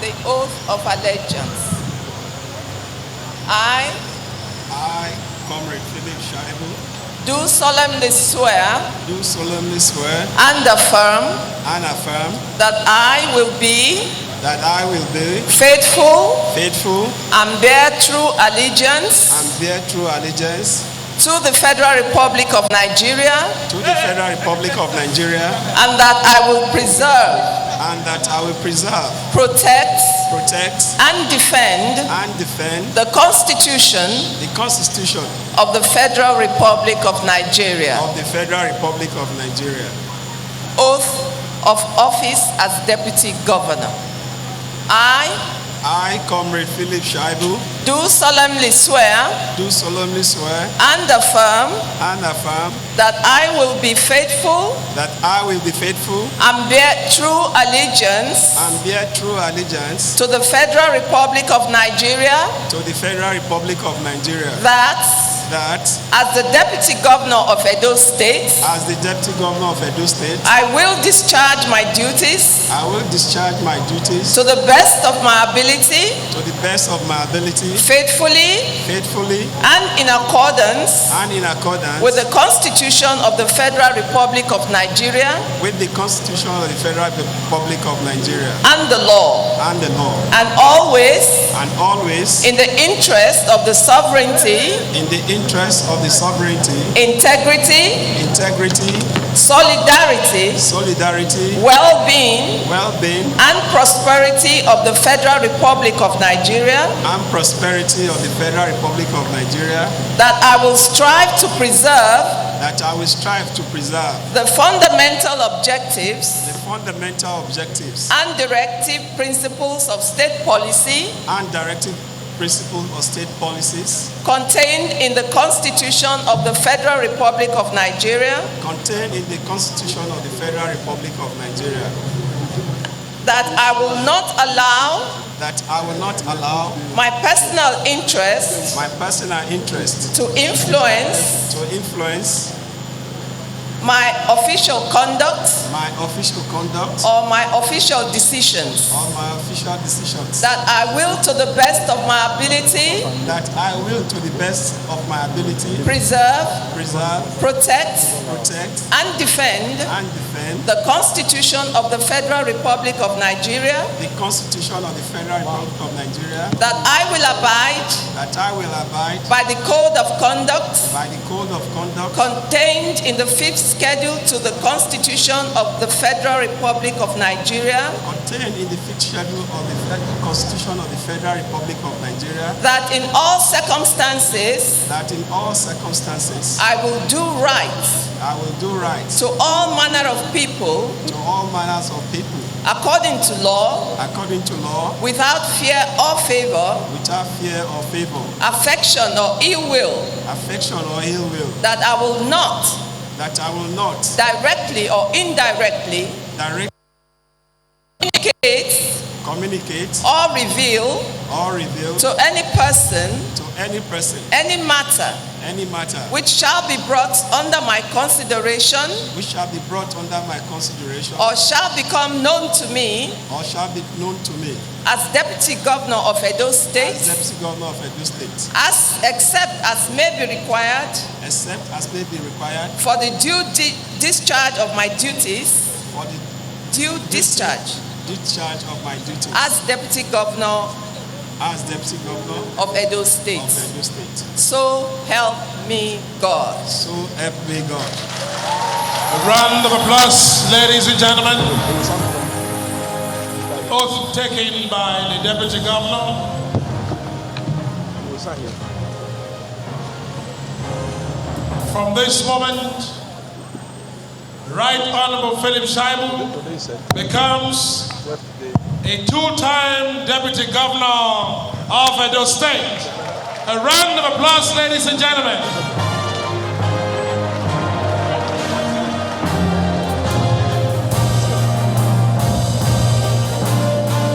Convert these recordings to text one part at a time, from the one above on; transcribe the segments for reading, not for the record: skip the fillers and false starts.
The oath of allegiance. I, Comrade Philip Shaibu, do solemnly swear and affirm that I will be faithful and bear true allegiance to the Federal Republic of Nigeria, and that I will preserve, protect, and defend the Constitution of the Federal Republic of Nigeria. Oath of office as Deputy Governor. I, Comrade Philip Shaibu, do solemnly swear and affirm that I will be faithful and bear true allegiance to the Federal Republic of Nigeria, that as the Deputy Governor of Edo State, I will discharge my duties to the best of my ability, faithfully and in accordance with the Constitution of the Federal Republic of Nigeria and the law, and always in the interest of the sovereignty, integrity, solidarity, well-being, and prosperity of the Federal Republic of Nigeria, that I will strive to preserve the fundamental objectives and directive principles of state policy contained in the Constitution of the Federal Republic of Nigeria, that I will not allow my personal interest to influence my official conduct or my official decisions, that I will to the best of my ability preserve, protect, and defend the Constitution of the Federal Republic of Nigeria, that I will abide by the code of conduct contained in the 5th schedule to the Constitution of the Federal Republic of Nigeria, that in all circumstances I will do right to all manner of people according to law, without fear or favor, affection or ill will, that I will not directly or indirectly communicate or reveal to any person any matter which shall be brought under my consideration or shall become known to me as Deputy Governor of Edo State, except as may be required for the due discharge of my duties, as Deputy Governor of Edo State. So help me God. A round of applause, ladies and gentlemen. Oath taken by the Deputy Governor. From this moment, Right Honorable Philip Shaibu becomes a two-time Deputy Governor of Edo State. A round of applause, ladies and gentlemen.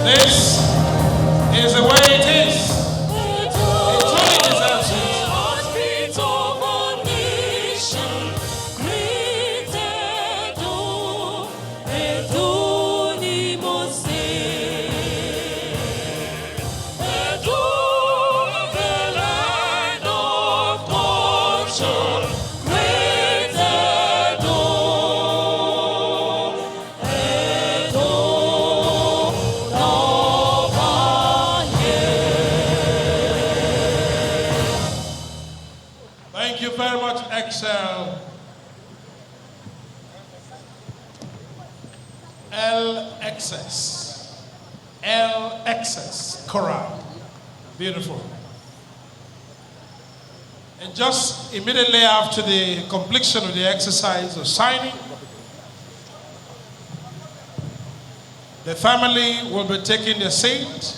This is the way it is. It truly deserves it. LXS, Coral. Beautiful. And just immediately after the completion of the exercise of signing, the family will be taking their seat.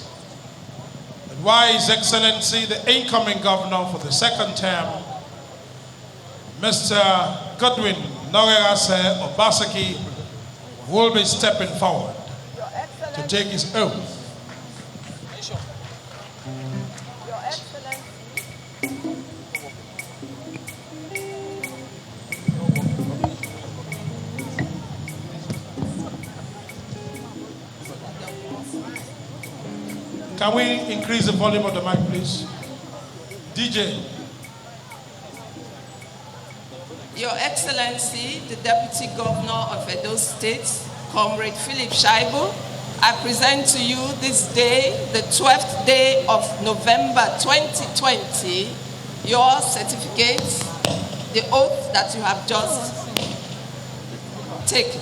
And while His Excellency, the incoming governor for the second term, Mr. Godwin Nogerase Obaseki, will be stepping forward to take his oath. Your Excellency. Can we increase the volume of the mic, please? DJ. Your Excellency, the Deputy Governor of Edo State, Comrade Philip Shaibu, I present to you this day, the 12th day of November 2020, your certificate, the oath that you have just taken.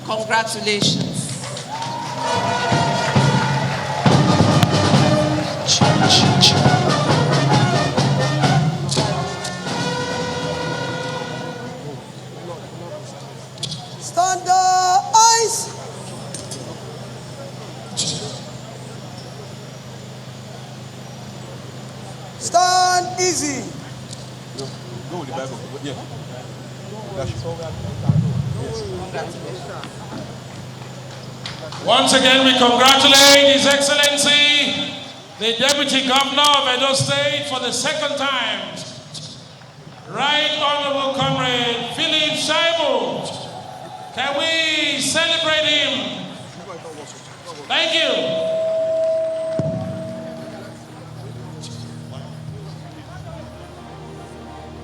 Congratulations. Stand eyes. Stand easy. Go with the Bible. Yeah. Once again, we congratulate His Excellency, the Deputy Governor of Edo State for the second time. Right Honorable Comrade Philip Shaibu. Can we celebrate him? Thank you.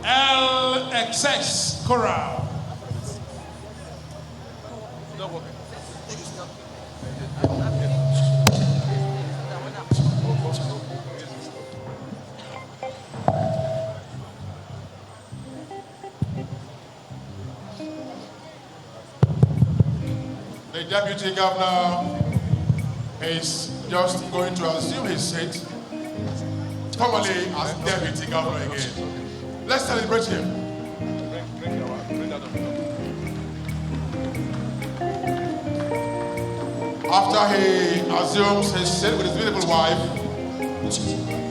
LXS Coral. The Deputy Governor is just going to assume his seat formally as Deputy Governor again. Let's celebrate him. After he assumes his seat with his beautiful wife,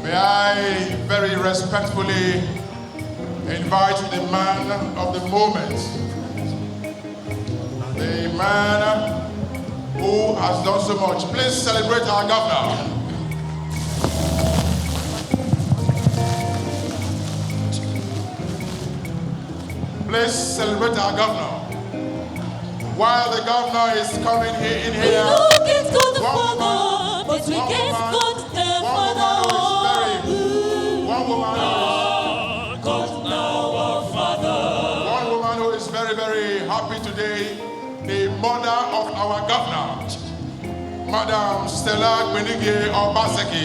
may I very respectfully invite the man of the moment, the man who has done so much. Please celebrate our governor. Please celebrate our governor. While the governor is coming in here, one woman who is very, very happy today, the mother of our governor, Madam Stella Gbenige Obaseki,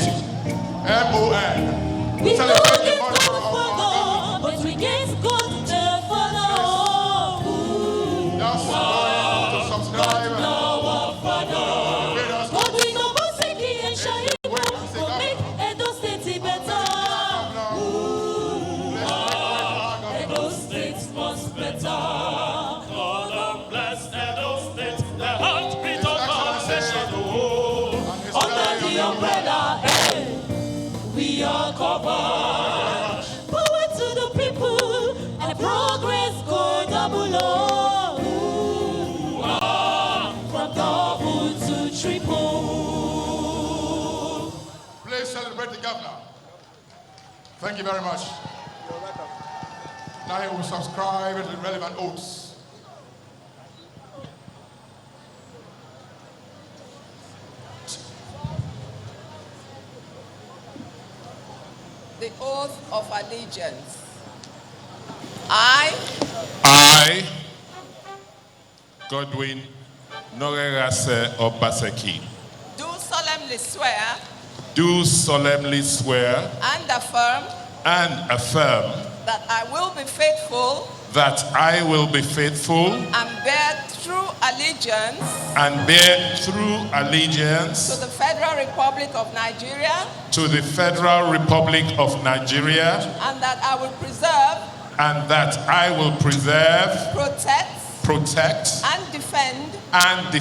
MON. We Celebrate the look mother at of our God, governor. but we get God the Father. Just going to subscribe. Let us God we know Obaseki and Shaibu will make Edo State better. Edo State was better. God bless Edo State, the heartbeat of our nation. Under the umbrella, we are covered. Power to the people and progress go double. From double to triple. please celebrate the governor. Thank you very much. Now he will subscribe to the relevant oaths. The oath of allegiance. I, Godwin Nogerase Obaseki, do solemnly swear do solemnly swear and affirm and affirm that I will be faithful that I will be faithful and bear true allegiance and bear true allegiance to the Federal Republic of Nigeria, to the Federal Republic of Nigeria, and that I will preserve, and that I will preserve, protect, and defend the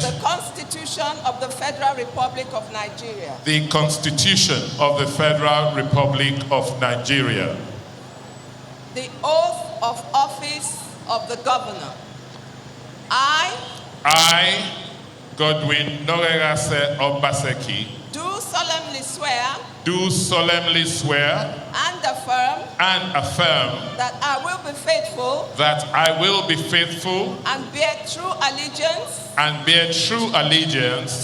the Constitution of the Federal Republic of Nigeria. the Constitution of the Federal Republic of Nigeria. The oath of office of the governor. I, Godwin Norerase Obaseki, do solemnly swear and affirm that I will be faithful that I will be faithful and bear true allegiance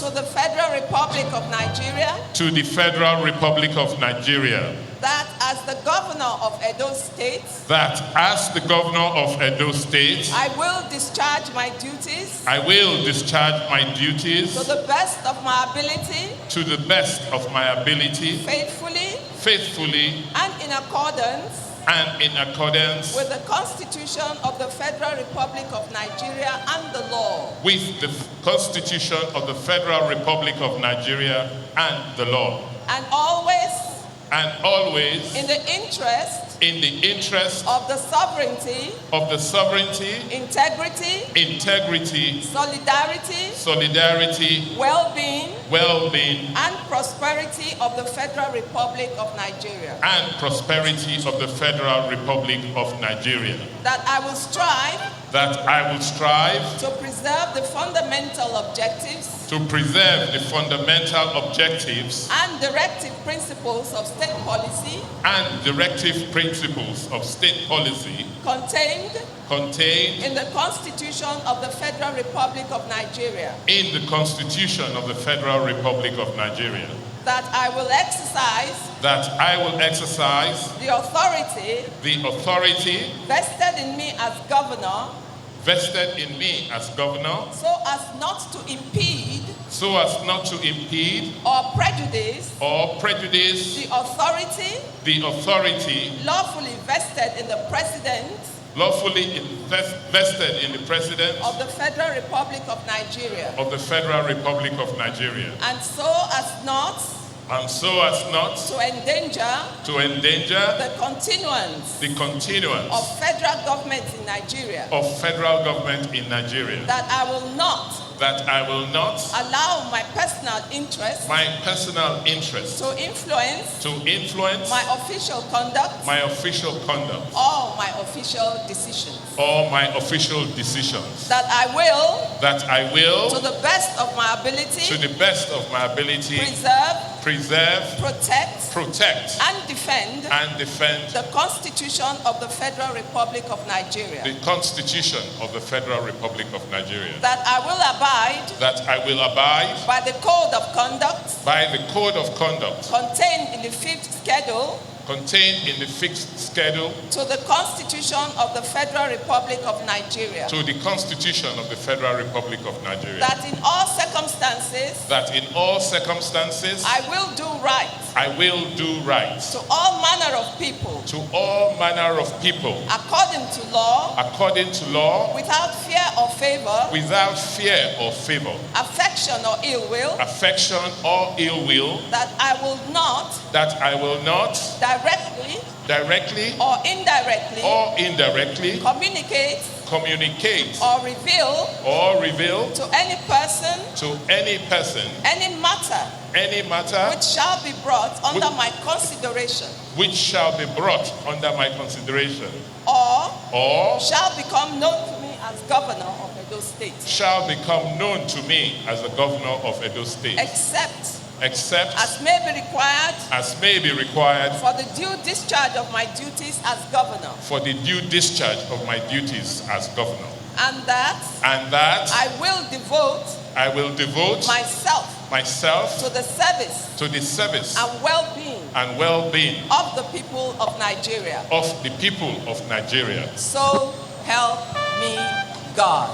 to to the Federal Republic of Nigeria, the Federal Republic of Nigeria, that as the governor of Edo State, that as the governor of Edo State, I will discharge my duties I will discharge my duties to the best of my ability, to the best of my ability, faithfully, and in accordance with the Constitution of the Federal Republic of Nigeria and the law, with the Constitution of the Federal Republic of Nigeria and the law, and always in the interest of the sovereignty, integrity, solidarity, well-being, and prosperity of the Federal Republic of Nigeria. That I will strive to preserve the fundamental objectives and directive principles of state policy contained in the Constitution of the Federal Republic of Nigeria. That I will exercise the authority vested in me as governor so as not to impede or prejudice the authority lawfully vested in the president of the Federal Republic of Nigeria. And so as not to endanger the continuance of federal government in Nigeria. That I will not allow my personal interest to influence my official conduct or my official decisions. That I will to the best of my ability preserve, protect, and defend the Constitution of the Federal Republic of Nigeria. That I will abide by the code of conduct contained in the fifth schedule to the Constitution of the Federal Republic of Nigeria. That in all circumstances I will do right to all manner of people according to law without fear or favor affection or ill will. That I will not directly or indirectly communicate or reveal to any person any matter which shall be brought under my consideration or shall become known to me as governor of Edo State. Except as may be required for the due discharge of my duties as governor. And that I will devote myself to the service and well-being of the people of Nigeria. So help me God.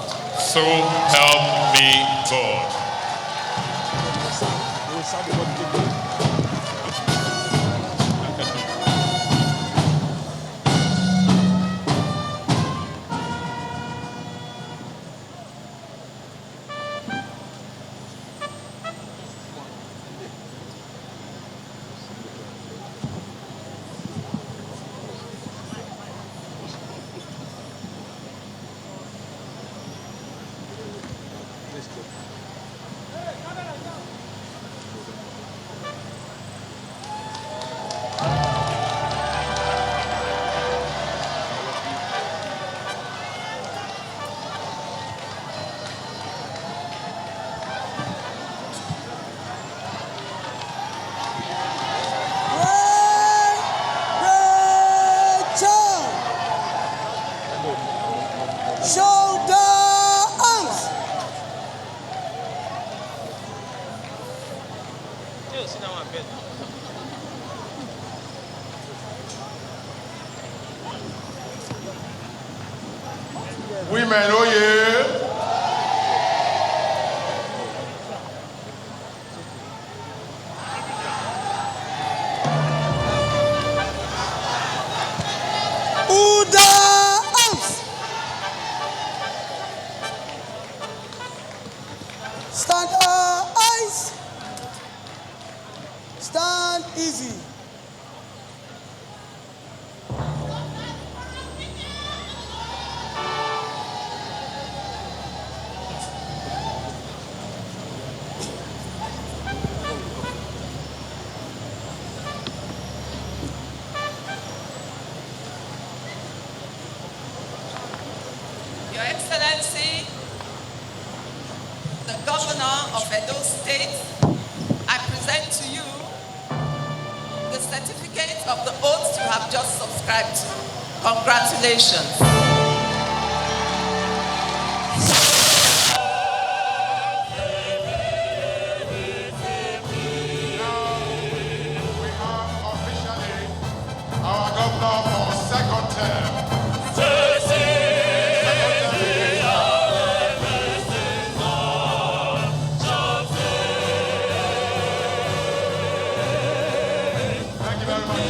Great job. Shoulder arms. Women, oh yeah. Uda arms. Stand eyes. Stand easy. Your Excellency, the Governor of Edo State, I present to you the certificate of the oath you have just subscribed to. Congratulations. We have officially our governor for second term. Thank you very much.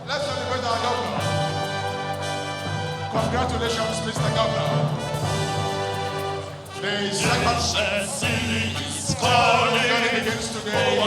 Let's celebrate our governor. Congratulations, Mr. Governor. The second journey begins today.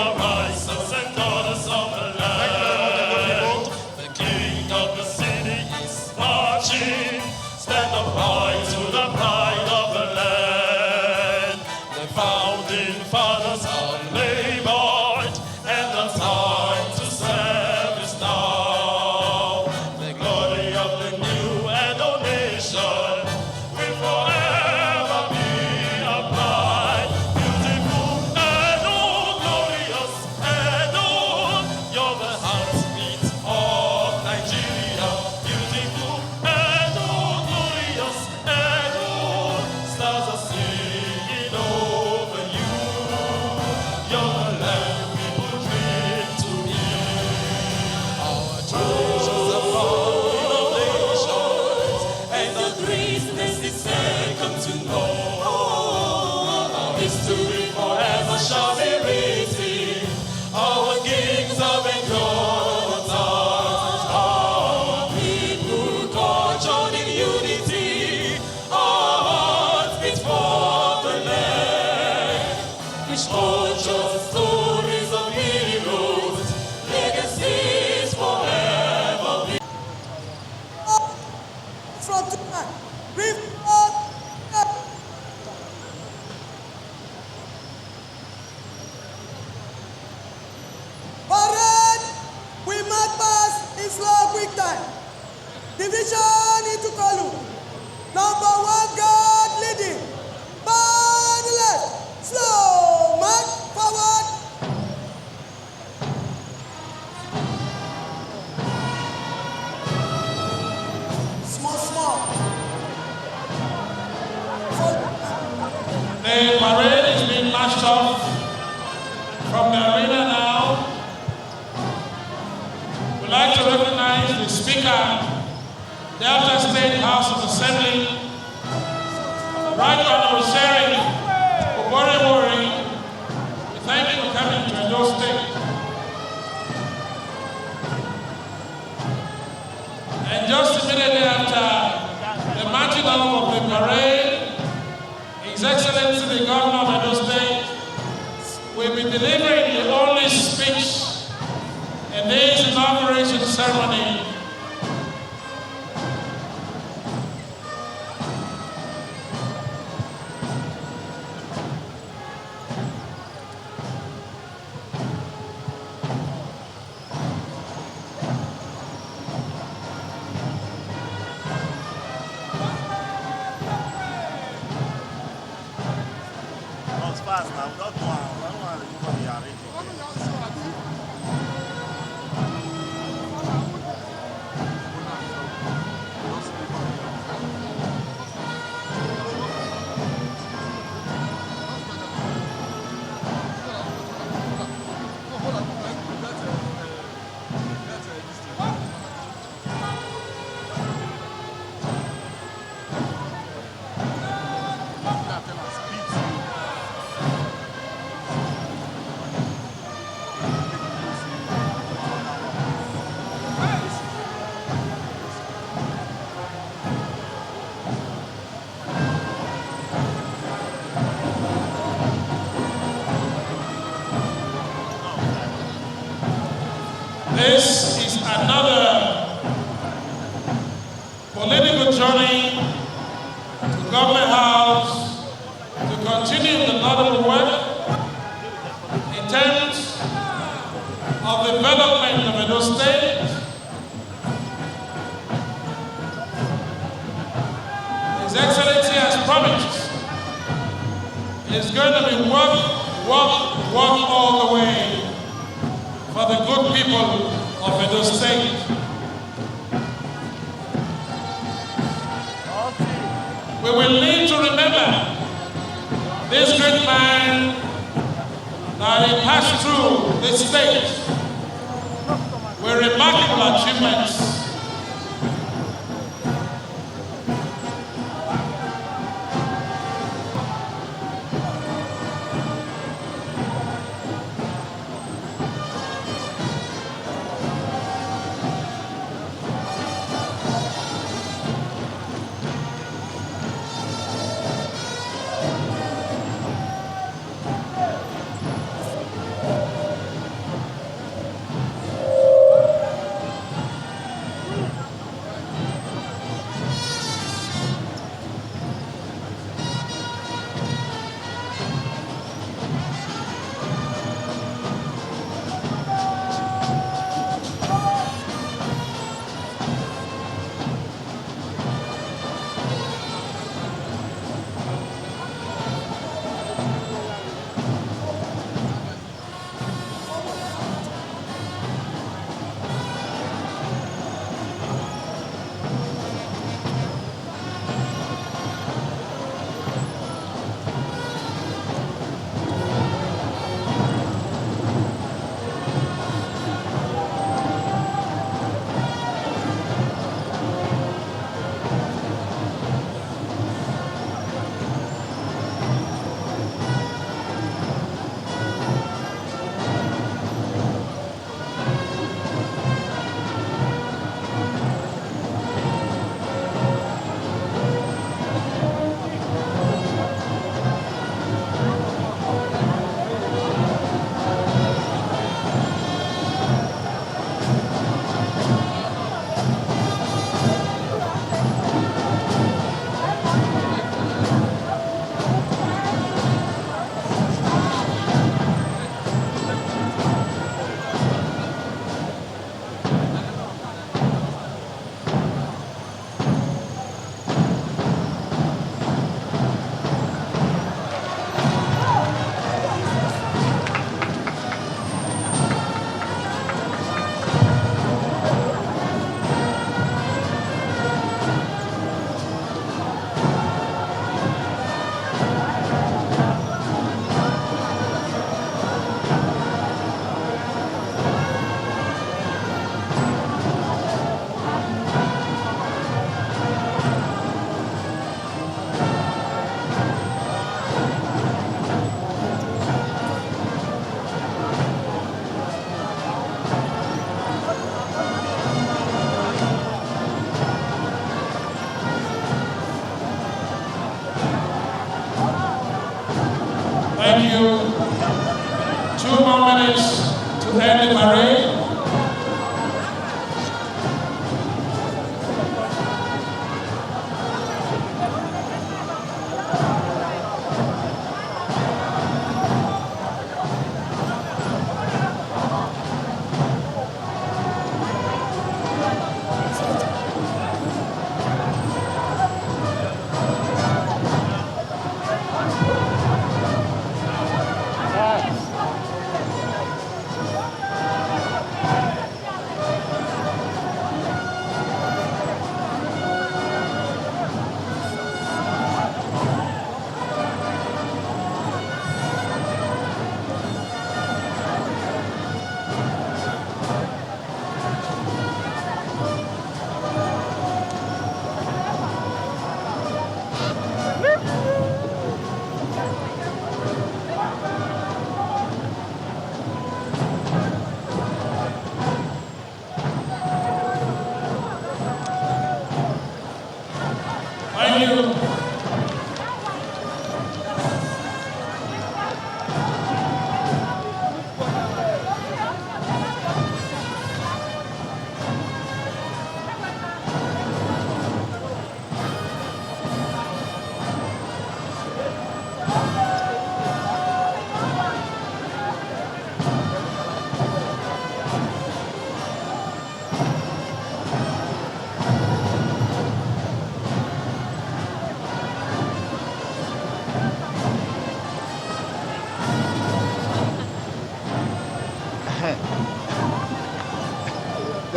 Front to back. Breathe out. Parade. We might pass in slow quick time. Division into column. Number 1 guard leading. By the left. Slow march forward. Small. The parade is being marched off from the arena now. We'd like to recognize the Speaker, Delta State House of Assembly, Right Honorable Sherry Obaseki. We thank you for coming to Edo State. And just immediately after the marching off of the parade, His Excellency the Governor of Edo State will be delivering the only speech in this inauguration ceremony. Fast now, we don't want to be arranging. This is another political journey to Government House to continue the laudable work in terms of development of Edo State. His Excellency has promised it's going to be work all the way for the good people of Edo State. We will need to remember this great man that he passed through this state with remarkable achievements.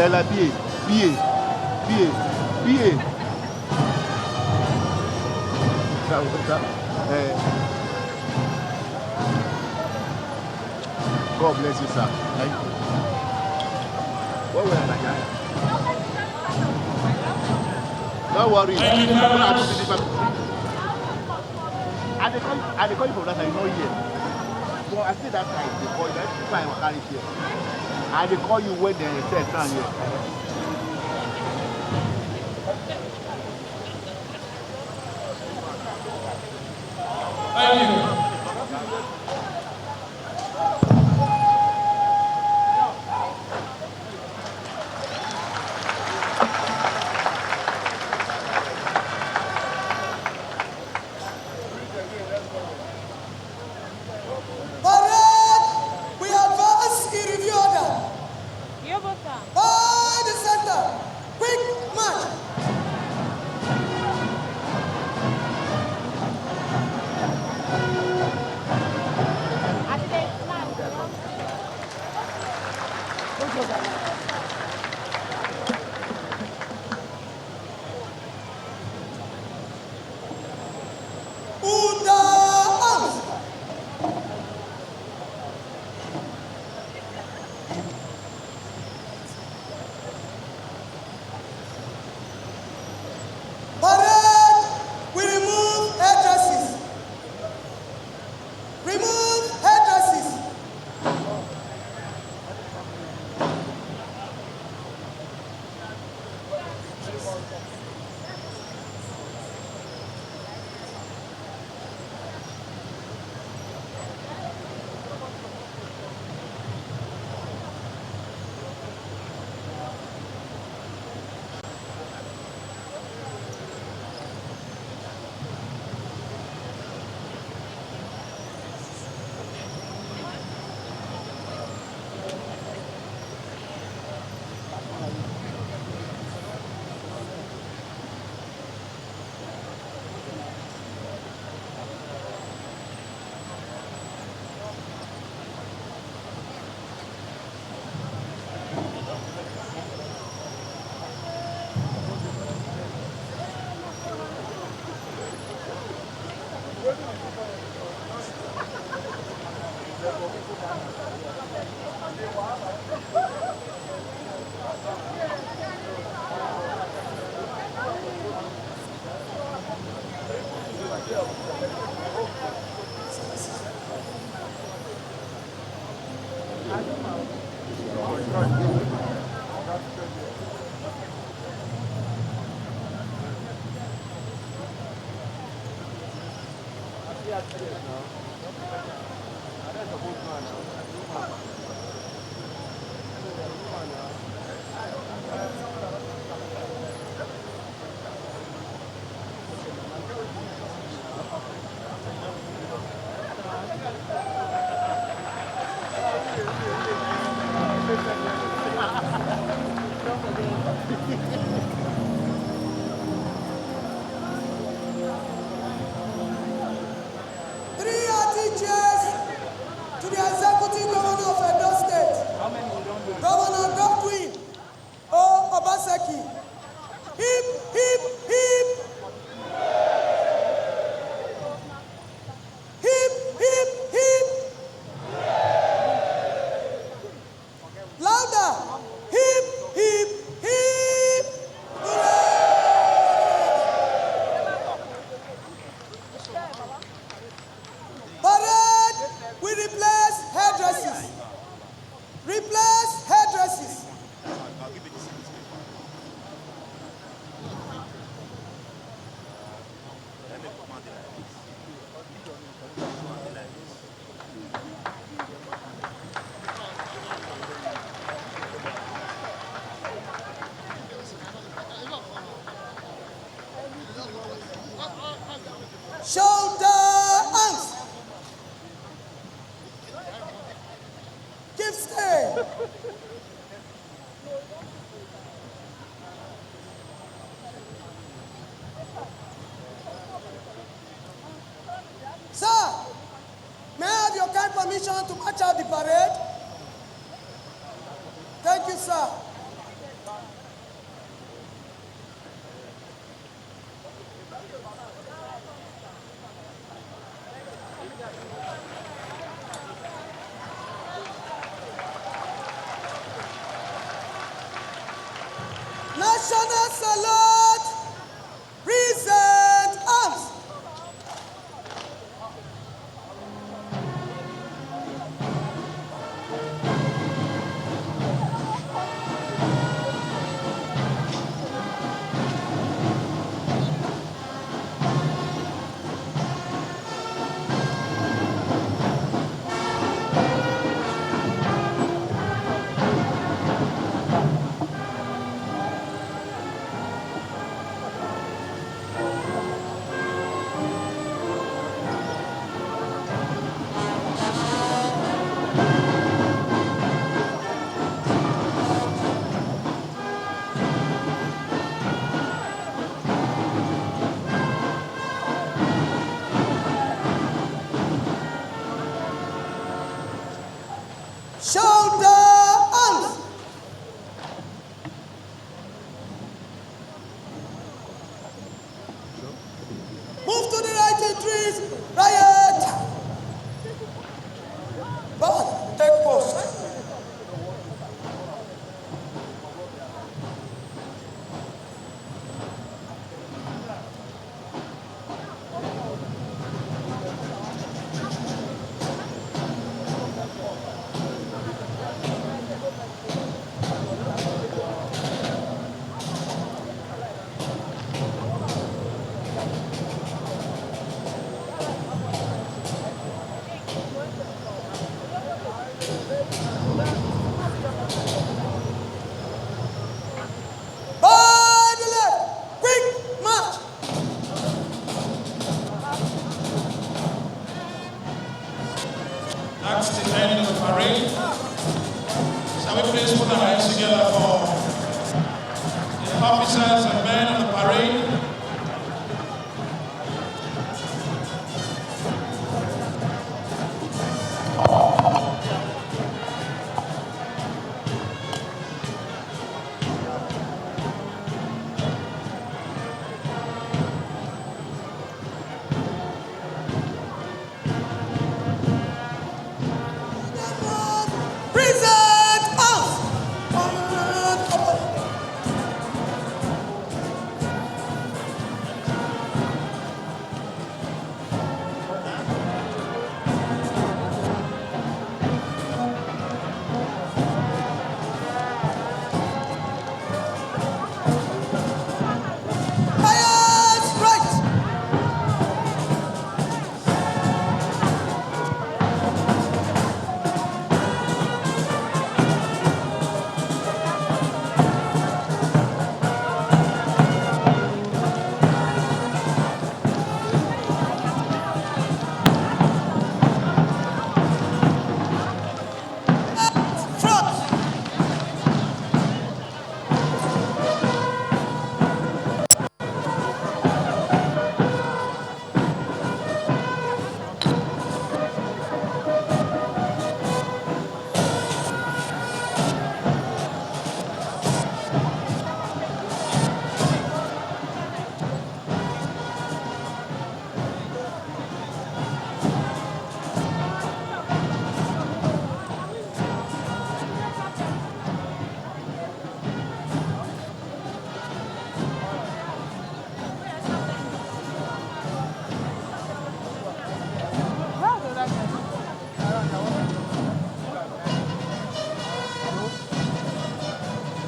Bella, BA. God bless you, sir. Thank you. What were you? Don't worry. Thank you very much. I call you from that side, you know here. So I see that side, they call you, that's why I carry here. I they call you when they say stand here. Thank you. Parade, we advance in review order. By the center, quick march. Under arms. Parade, we remove headdresses. Remove headdresses. Three chairs to the executive governor of Edo State. Governor Godwin Obaseki. Hip, hip, hip. Hip, hip, hip. Louder. Hip, hip, hip. Parade, we replace headdresses. Replace headdresses. Shoulder arms. Keep stay. Sir, may I have your kind permission to march out the parade? Thank you, sir. National salute. Present arms. Shoulder arms. Move to the right in trees. Riot. Back. Take post. By the left. Quick march. That's the end of the parade. Shall we please put our hands together for the officers and men of the parade? Present arms. Fires right. Front.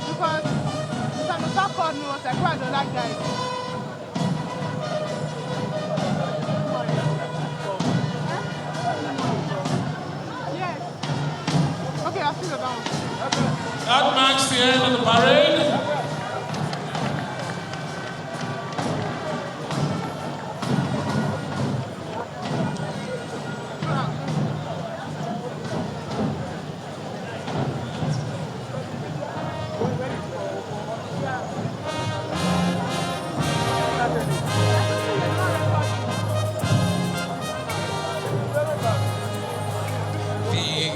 Because Mr. Musa called me was like, who are the other guys? Yes. Okay, I'll see you down. That marks the end of the parade.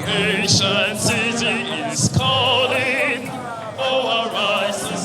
Ancient city is calling, oh arise.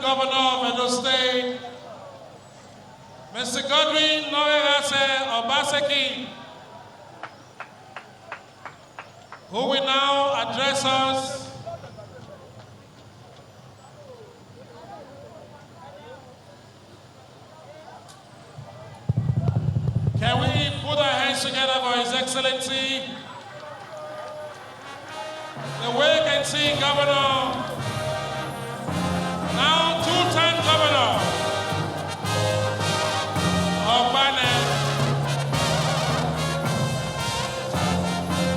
Lieutenant Governor of Edo State, Mr. Godwin Noerase Obaseki, who will now address us Can we put our hands together for His Excellency, the vacancy Governor, now two-time Governor of Benin.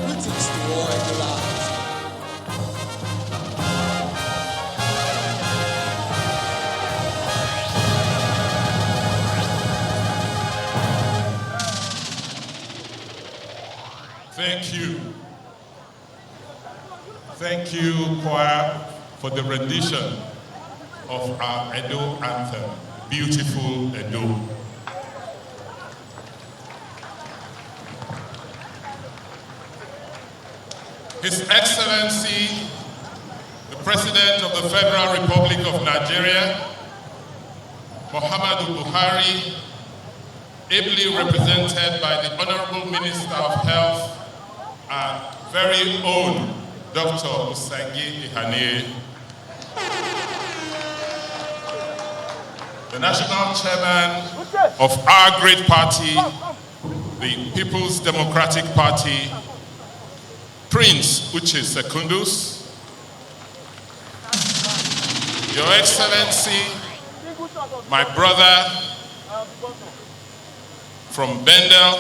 Greetings to all regulars. Thank you. Thank you, choir, for the rendition of our Edo anthem, Beautiful Edo. His Excellency, the President of the Federal Republic of Nigeria, Muhammadu Buhari, ably represented by the Honorable Minister of Health, our very own Dr. Usangi Ihane, the National Chairman of our great party, the People's Democratic Party, Prince Uche Secondus, Your Excellency, my brother from Bendel,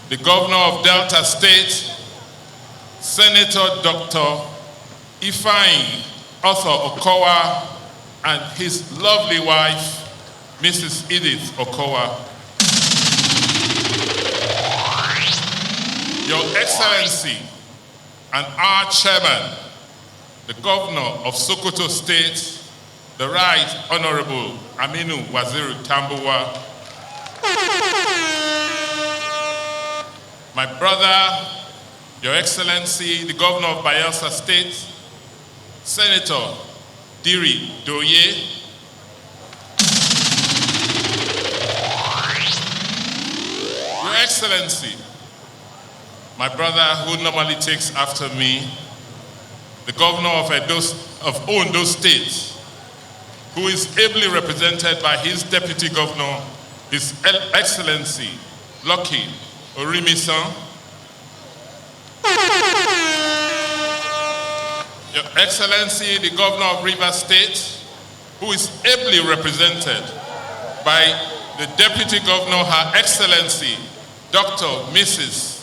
the Governor of Delta State, Senator Dr. Ifeanyi Arthur Okowa, and his lovely wife, Mrs. Edith Okowa. Your Excellency and our Chairman, the Governor of Sokoto State, the Right Honorable Aminu Waziri Tambuwa, my brother, Your Excellency, the Governor of Bayelsa State, Senator Diri Doye, Your Excellency, my brother who normally takes after me, the Governor of Ondo State, who is ably represented by his Deputy Governor, His Excellency Lucky Orimisan, Your Excellency, the Governor of Rivers State, who is ably represented by the Deputy Governor, Her Excellency, Dr. Mrs.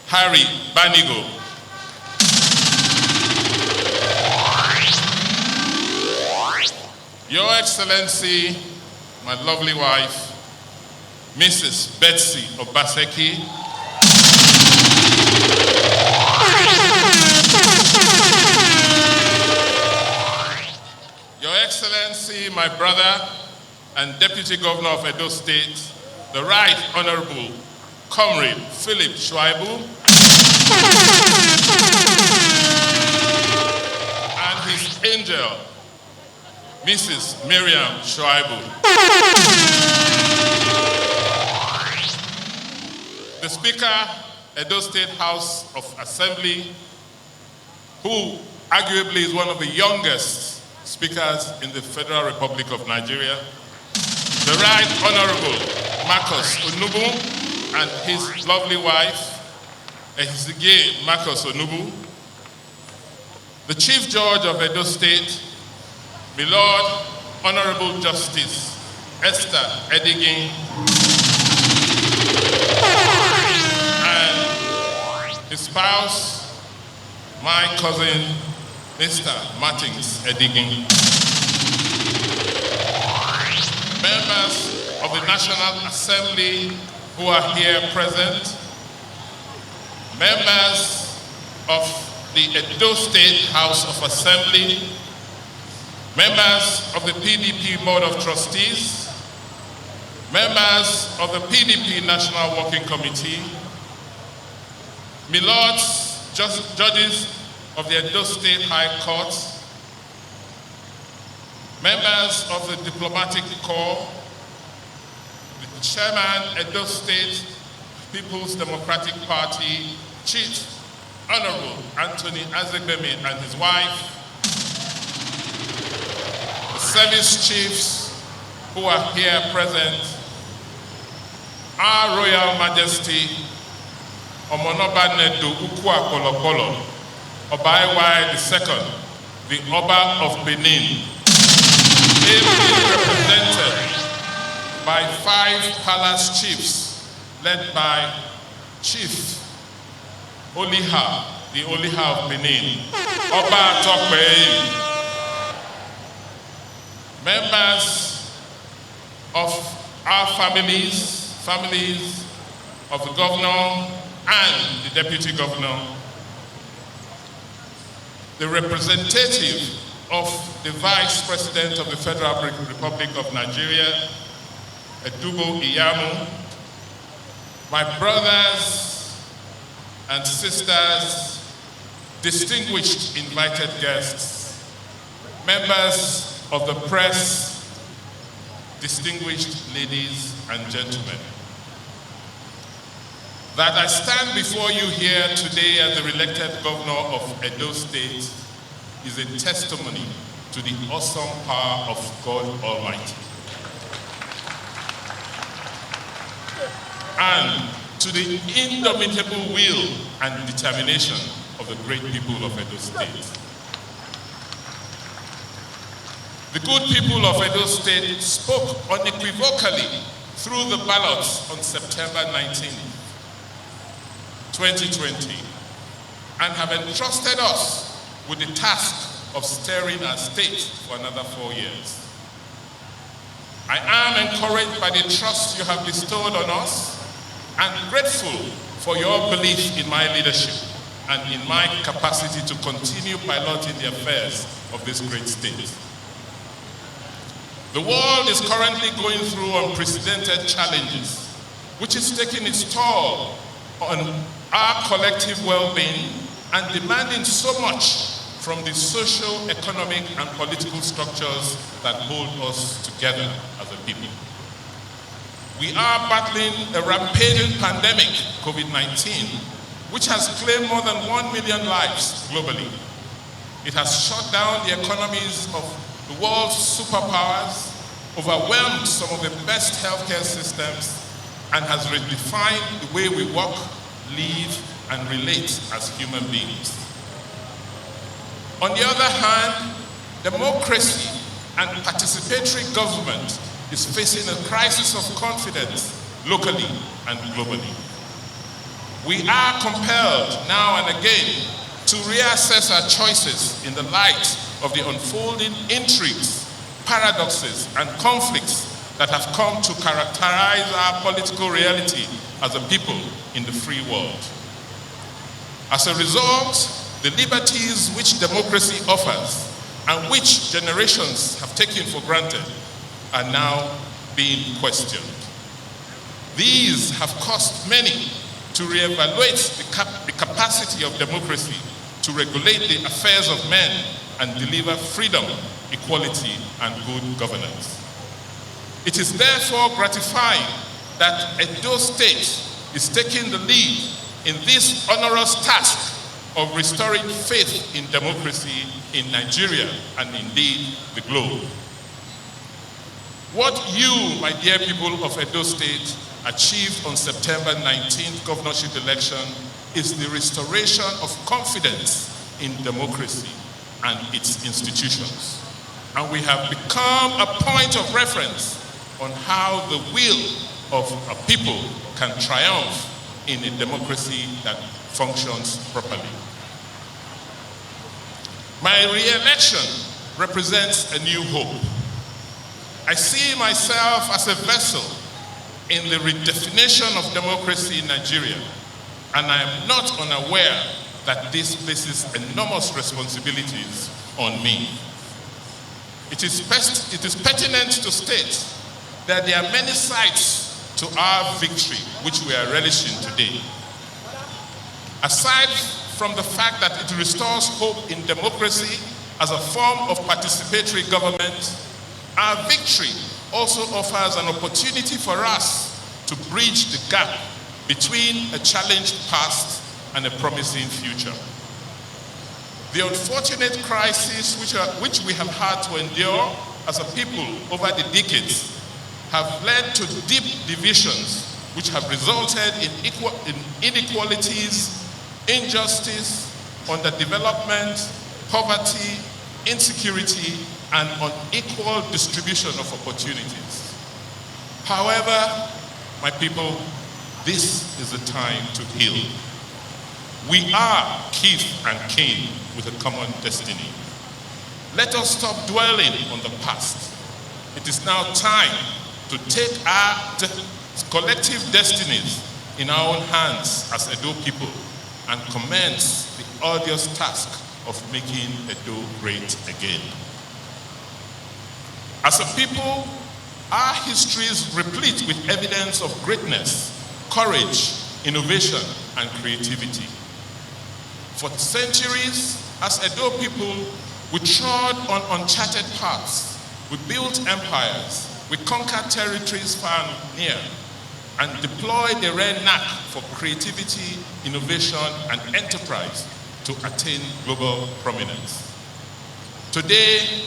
Harry Banigo. Your Excellency, my lovely wife, Mrs. Betsy Obaseki, Your Excellency, my brother and Deputy Governor of Edo State, the Right Honorable Comrade Philip Schwaibu, and his angel, Mrs. Miriam Schwaibu. The Speaker, Edo State House of Assembly, who arguably is one of the youngest speakers in the Federal Republic of Nigeria, the Right Honorable Marcus Onubu and his lovely wife, Ehizige Marcus Onubu, the Chief Judge of Edo State, my Lord Honorable Justice Esther Edigin, and his spouse, my cousin, Mr. Martins Edigin. Members of the National Assembly who are here present, members of the Edo State House of Assembly, members of the PDP Board of Trustees, members of the PDP National Working Committee, my lords, judges of the Edo State High Court, members of the diplomatic corps, the chairman, Edo State People's Democratic Party, Chief Honorable Anthony Azegbemi and his wife, the service chiefs who are here present, Our Royal Majesty, Omonoba Nedu Ukwa Kolokolo, Obaiwai II, the Oba of Benin, ably represented by 5 palace chiefs led by Chief Oliha, the Oliha of Benin, Oba Tokwe, members of our families of the governor and the deputy governor, the representative of the Vice President of the Federal Republic of Nigeria, Edubo Iyamu, my brothers and sisters, distinguished invited guests, members of the press, distinguished ladies and gentlemen. That I stand before you here today as the re-elected governor of Edo State is a testimony to the awesome power of God Almighty and to the indomitable will and determination of the great people of Edo State. The good people of Edo State spoke unequivocally through the ballots on September 19, 2020, and have entrusted us with the task of steering our state for another 4 years. I am encouraged by the trust you have bestowed on us and grateful for your belief in my leadership and in my capacity to continue piloting the affairs of this great state. The world is currently going through unprecedented challenges, which is taking its toll on our collective well-being and demanding so much from the social, economic, and political structures that hold us together as a people. We are battling a rampaging pandemic, COVID-19, which has claimed more than 1 million lives globally. It has shut down the economies of the world's superpowers, overwhelmed some of the best healthcare systems, and has redefined the way we work, live, and relate as human beings. On the other hand, democracy and participatory government is facing a crisis of confidence locally and globally. We are compelled now and again to reassess our choices in the light of the unfolding intrigues, paradoxes, and conflicts that have come to characterize our political reality as a people in the free world. As a result, the liberties which democracy offers and which generations have taken for granted are now being questioned. These have caused many to reevaluate the capacity of democracy to regulate the affairs of men and deliver freedom, equality, and good governance. It is therefore gratifying that Edo State is taking the lead in this onerous task of restoring faith in democracy in Nigeria and indeed the globe. What you, my dear people of Edo State, achieved on September 19th governorship election is the restoration of confidence in democracy and its institutions. And we have become a point of reference on how the will of a people can triumph in a democracy that functions properly. My re-election represents a new hope. I see myself as a vessel in the redefinition of democracy in Nigeria, and I am not unaware that this places enormous responsibilities on me. It is pertinent to state that there are many sides to our victory which we are relishing today. Aside from the fact that it restores hope in democracy as a form of participatory government, Our victory also offers an opportunity for us to bridge the gap between a challenged past and a promising future. The unfortunate crises which we have had to endure as a people over the decades have led to deep divisions which have resulted in inequalities, injustice, underdevelopment, poverty, insecurity, and unequal distribution of opportunities. However, my people, this is the time to heal. We are kith and kin with a common destiny. Let us stop dwelling on the past. It is now time to take our collective destinies in our own hands as Edo people and commence the arduous task of making Edo great again. As a people, our history is replete with evidence of greatness, courage, innovation, and creativity. For centuries, as Edo people, we trod on uncharted paths. We built empires. We conquered territories far and near, and deployed the rare knack for creativity, innovation, and enterprise to attain global prominence. Today,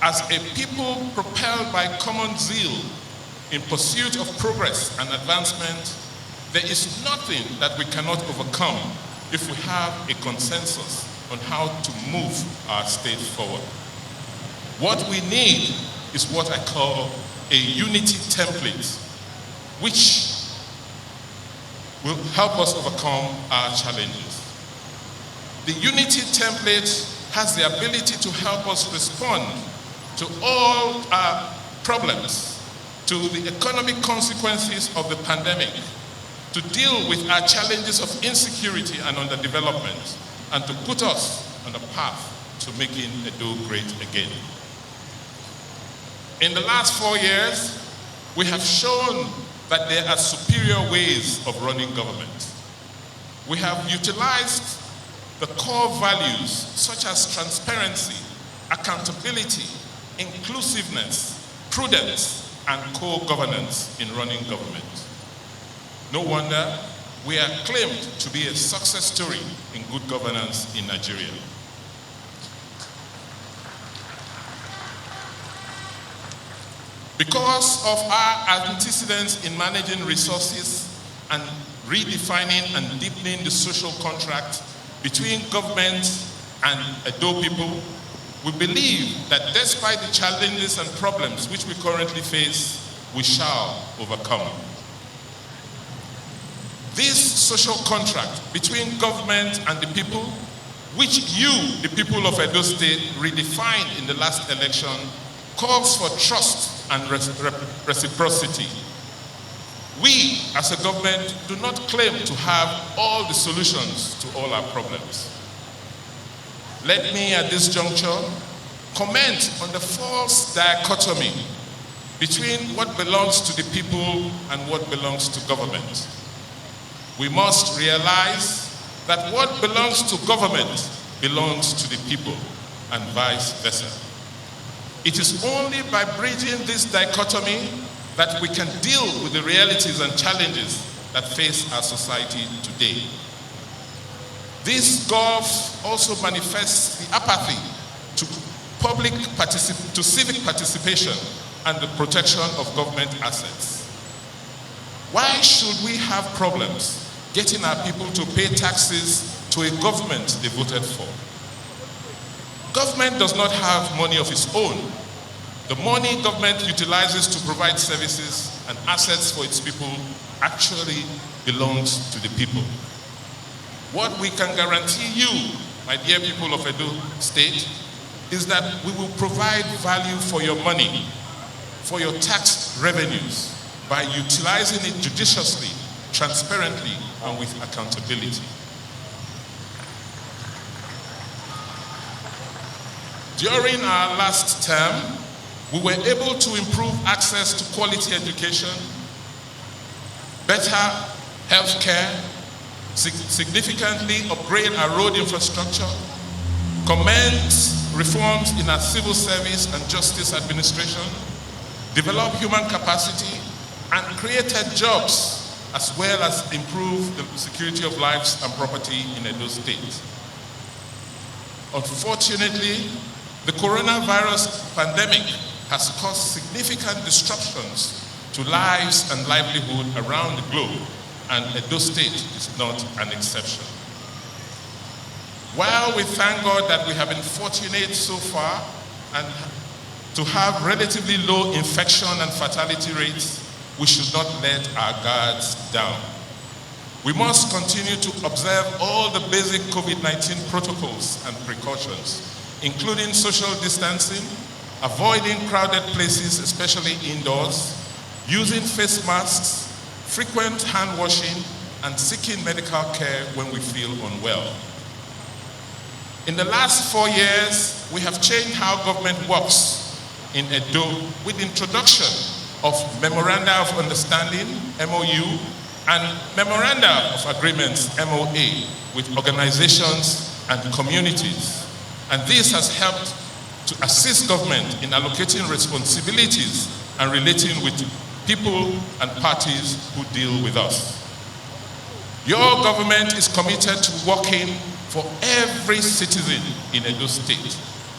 as a people propelled by common zeal in pursuit of progress and advancement, there is nothing that we cannot overcome if we have a consensus on how to move our state forward. What we need is what I call a unity template, which will help us overcome our challenges. The unity template has the ability to help us respond to all our problems, to the economic consequences of the pandemic, to deal with our challenges of insecurity and underdevelopment, and to put us on a path to making Edo great again. In the last 4 years, we have shown that there are superior ways of running government. We have utilized the core values such as transparency, accountability, inclusiveness, prudence, and co-governance in running government. No wonder we are claimed to be a success story in good governance in Nigeria. Because of our antecedents in managing resources and redefining and deepening the social contract between government and Edo people, we believe that despite the challenges and problems which we currently face, we shall overcome. This social contract between government and the people, which you, the people of Edo State, redefined in the last election, calls for trust and reciprocity. We, as a government, do not claim to have all the solutions to all our problems. Let me, at this juncture, comment on the false dichotomy between what belongs to the people and what belongs to government. We must realize that what belongs to government belongs to the people and vice versa. It is only by bridging this dichotomy that we can deal with the realities and challenges that face our society today. This gulf also manifests the apathy to civic participation and the protection of government assets. Why should we have problems getting our people to pay taxes to a government they voted for? Government does not have money of its own. The money government utilizes to provide services and assets for its people actually belongs to the people. What we can guarantee you, my dear people of Edo State, is that we will provide value for your money, for your tax revenues, by utilizing it judiciously, transparently, and with accountability. During our last term, we were able to improve access to quality education, better health care, significantly upgrade our road infrastructure, commence reforms in our civil service and justice administration, developed human capacity, and created jobs, as well as improved the security of lives and property in Edo State. Unfortunately, the coronavirus pandemic has caused significant disruptions to lives and livelihood around the globe, and Edo State is not an exception. While we thank God that we have been fortunate so far and to have relatively low infection and fatality rates, we should not let our guards down. We must continue to observe all the basic COVID-19 protocols and precautions, including social distancing, avoiding crowded places, especially indoors, using face masks, frequent hand washing, and seeking medical care when we feel unwell. In the last 4 years, we have changed how government works in Edo with the introduction of Memoranda of Understanding, MOU, and Memoranda of Agreements, MOA, with organizations and communities. And this has helped to assist government in allocating responsibilities and relating with people and parties who deal with us. Your government is committed to working for every citizen in Edo State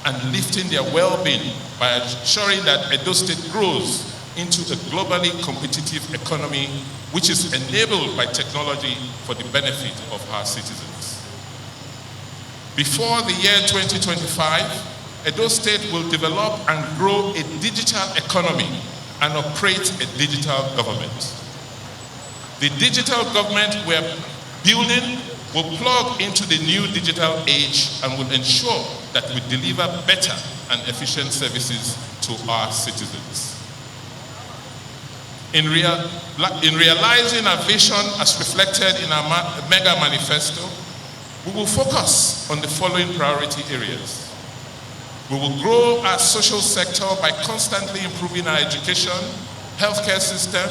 and lifting their well-being by ensuring that Edo State grows into a globally competitive economy which is enabled by technology for the benefit of our citizens. Before the year 2025, Edo State will develop and grow a digital economy and operate a digital government. The digital government we're building will plug into the new digital age and will ensure that we deliver better and efficient services to our citizens. In realizing our vision as reflected in our mega manifesto, we will focus on the following priority areas. We will grow our social sector by constantly improving our education, healthcare system,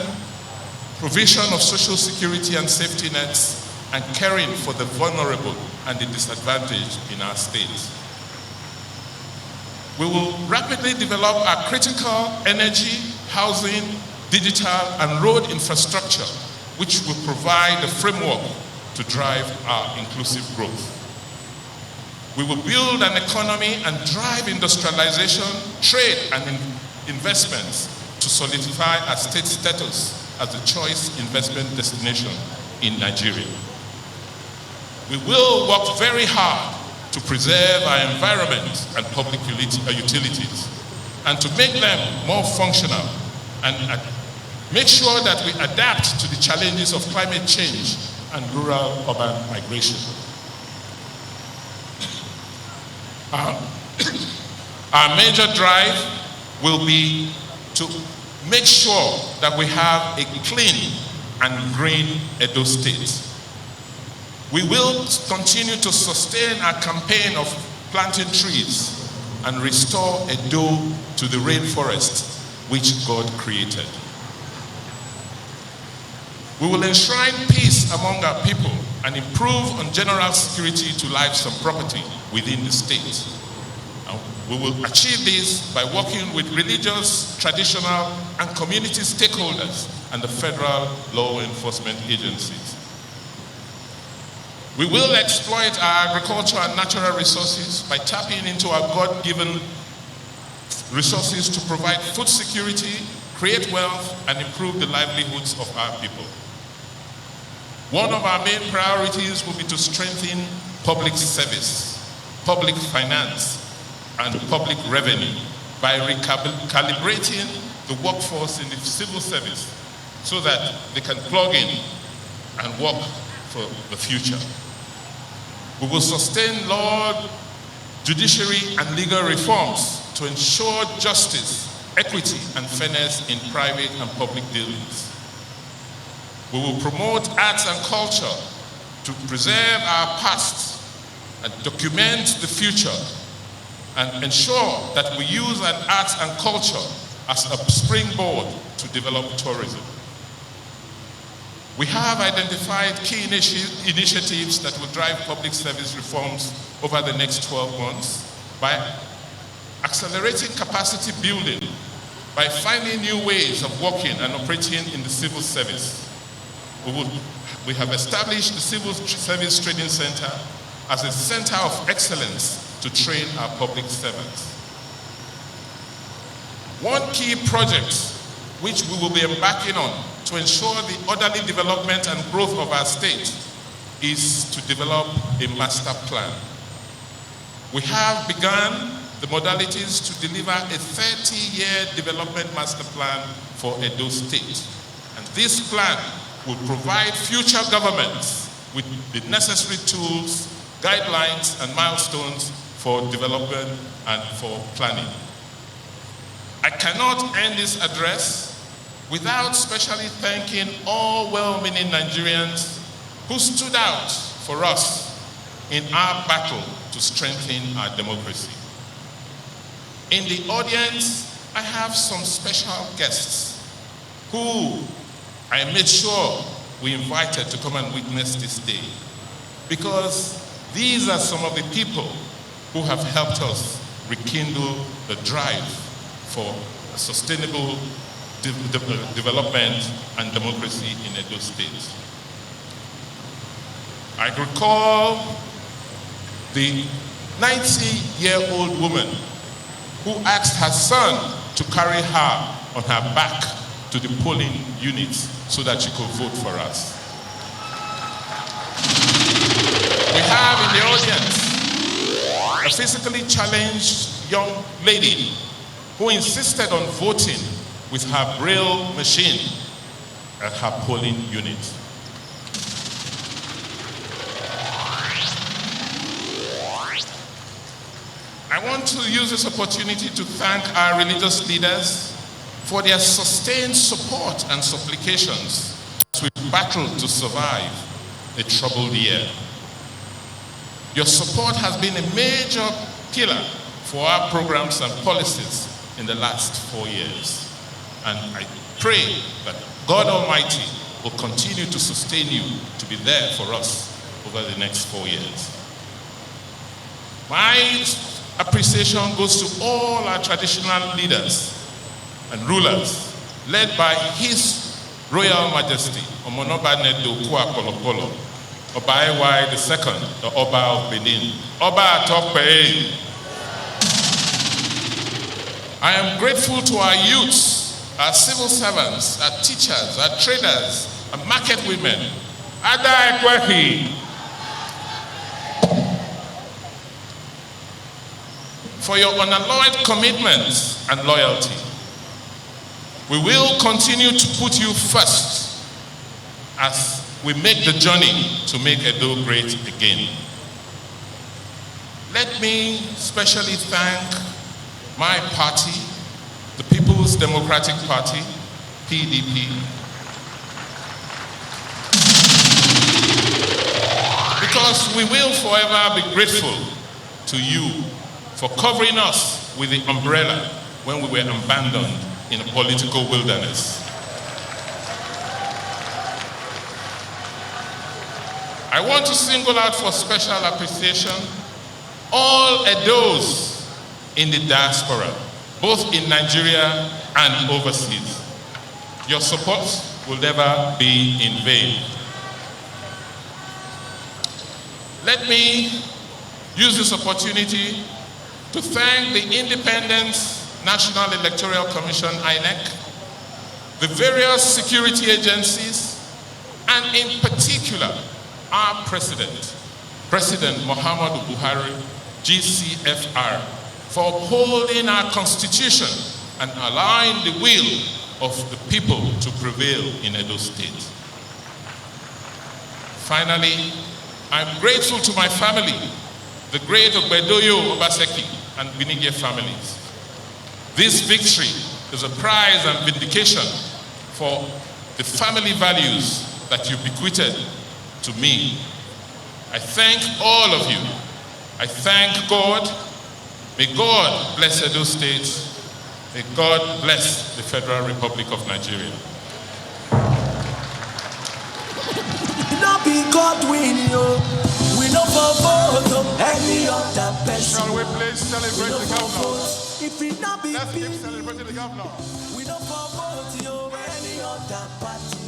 provision of social security and safety nets, and caring for the vulnerable and the disadvantaged in our state. We will rapidly develop our critical energy, housing, digital, and road infrastructure, which will provide the framework to drive our inclusive growth. We will build an economy and drive industrialization, trade, and investments to solidify our state status as a choice investment destination in Nigeria. We will work very hard to preserve our environment and public utilities and to make them more functional and make sure that we adapt to the challenges of climate change and rural-urban migration. Our major drive will be to make sure that we have a clean and green Edo State. We will continue to sustain our campaign of planting trees and restore Edo to the rainforest which God created. We will enshrine peace among our people and improve on general security to lives and property within the state. And we will achieve this by working with religious, traditional, and community stakeholders and the federal law enforcement agencies. We will exploit our agriculture and natural resources by tapping into our God-given resources to provide food security, create wealth, and improve the livelihoods of our people. One of our main priorities will be to strengthen public service, public finance, and public revenue by recalibrating the workforce in the civil service so that they can plug in and work for the future. We will sustain law, judiciary, and legal reforms to ensure justice, equity, and fairness in private and public dealings. We will promote arts and culture to preserve our past and document the future and ensure that we use our arts and culture as a springboard to develop tourism. We have identified key initiatives that will drive public service reforms over the next 12 months by accelerating capacity building by finding new ways of working and operating in the civil service. We have established the Civil Service Training Center as a center of excellence to train our public servants. One key project which we will be embarking on to ensure the orderly development and growth of our state is to develop a master plan. We have begun the modalities to deliver a 30-year development master plan for Edo State. And this plan will provide future governments with the necessary tools, guidelines, and milestones for development and for planning. I cannot end this address without specially thanking all well-meaning Nigerians who stood out for us in our battle to strengthen our democracy. In the audience, I have some special guests who I made sure we invited to come and witness this day, because these are some of the people who have helped us rekindle the drive for sustainable development and democracy in Edo State. I recall the 90-year-old woman who asked her son to carry her on her back to the polling units so that she could vote for us. We have in the audience a physically challenged young lady who insisted on voting with her braille machine at her polling unit. I want to use this opportunity to thank our religious leaders for their sustained support and supplications as we battled to survive a troubled year. Your support has been a major pillar for our programs and policies in the last 4 years. And I pray that God Almighty will continue to sustain you to be there for us over the next 4 years. My appreciation goes to all our traditional leaders and rulers, led by His Royal Majesty, Omonoba Nedo Kuakolokolo, Oba Ewa II, the Oba of Benin, Oba Atokpe. I am grateful to our youths, our civil servants, our teachers, our traders, our market women, Ada Ekwehi, for your unalloyed commitment and loyalty. We will continue to put you first as we make the journey to make Edo great again. Let me specially thank my party, the People's Democratic Party, PDP, because we will forever be grateful to you for covering us with the umbrella when we were abandoned in a political wilderness. I want to single out for special appreciation all Edos in the diaspora, both in Nigeria and overseas. Your support will never be in vain. Let me use this opportunity to thank the Independent National Electoral Commission, INEC, the various security agencies, and in particular, our President, President Muhammadu Buhari, GCFR, for upholding our Constitution and allowing the will of the people to prevail in Edo State. Finally, I'm grateful to my family, the great Ogbedoyo, Obaseki, and Binige families. This victory is a prize and vindication for the family values that you bequeathed to me. I thank all of you. I thank God. May God bless Edo State. May God bless the Federal Republic of Nigeria. Not be God win you. We know for both any other person. Shall we please celebrate the governor? If it not be Let's keep celebrating the governor. we don't promote you any other party.